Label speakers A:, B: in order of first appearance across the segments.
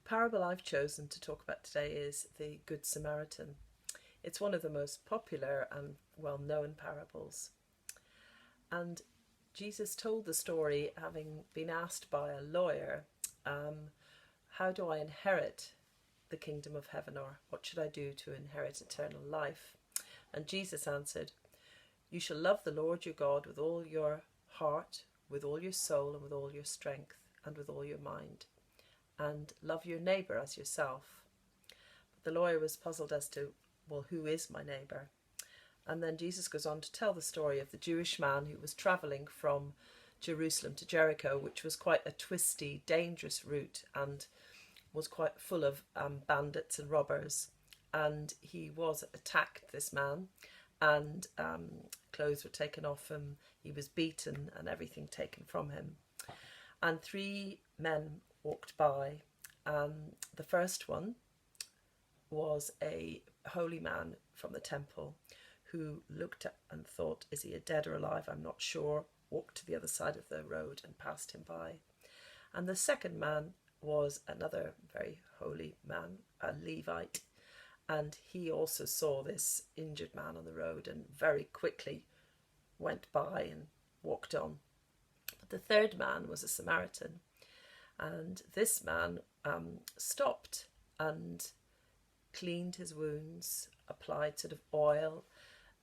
A: parable I've chosen to talk about today is the Good Samaritan. It's one of the most popular and well-known parables. And Jesus told the story having been asked by a lawyer, how do I inherit the kingdom of heaven, or what should I do to inherit eternal life? And Jesus answered, you shall love the Lord your God with all your heart, with all your soul, and with all your strength, and with all your mind, and love your neighbour as yourself. But the lawyer was puzzled as to, well, who is my neighbour? And then Jesus goes on to tell the story of the Jewish man who was travelling from Jerusalem to Jericho, which was quite a twisty, dangerous route and was quite full of bandits and robbers. And he was attacked, this man, and clothes were taken off him. He was beaten and everything taken from him. And three men walked by. The first one was a holy man from the temple who looked at and thought, is he dead or alive? I'm not sure. Walked to the other side of the road and passed him by. And the second man was another very holy man, a Levite, and he also saw this injured man on the road and very quickly went by and walked on. But the third man was a Samaritan, and this man stopped and cleaned his wounds, applied sort of oil,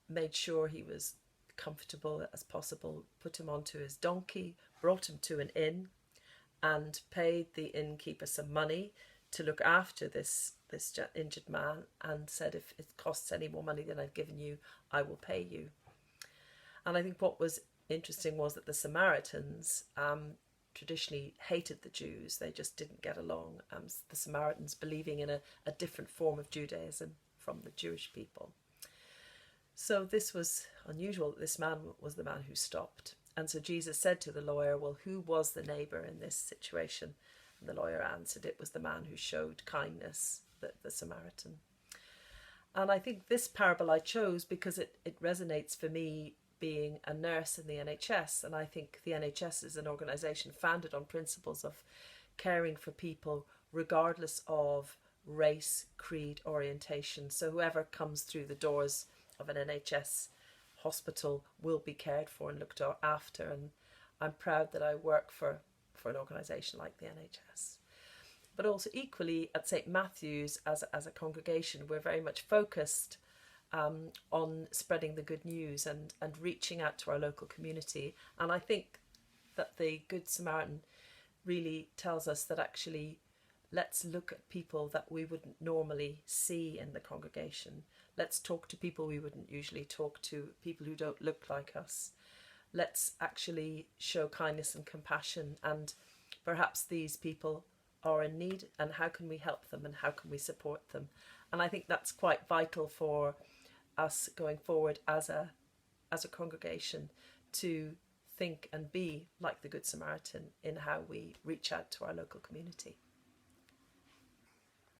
A: made sure he was comfortable as possible, put him onto his donkey, brought him to an inn, and paid the innkeeper some money to look after this injured man, and said, if it costs any more money than I've given you, I will pay you. And I think what was interesting was that the Samaritans traditionally hated the Jews. They just didn't get along. The Samaritans believing in a different form of Judaism from the Jewish people. So this was unusual that this man was the man who stopped. And so Jesus said to the lawyer, well, who was the neighbour in this situation? And the lawyer answered, it was the man who showed kindness, the Samaritan. And I think this parable I chose because it resonates for me, being a nurse in the NHS. And I think the NHS is an organisation founded on principles of caring for people regardless of race, creed, orientation. So whoever comes through the doors of an NHS hospital will be cared for and looked after, and I'm proud that I work for an organisation like the NHS. But also equally at St Matthew's as a congregation, we're very much focused on spreading the good news and reaching out to our local community. And I think that the Good Samaritan really tells us that actually let's look at people that we wouldn't normally see in the congregation. Let's talk to people we wouldn't usually talk to, people who don't look like us. Let's actually show kindness and compassion, and perhaps these people are in need, and how can we help them and how can we support them? And I think that's quite vital for us going forward as a congregation, to think and be like the Good Samaritan in how we reach out to our local community.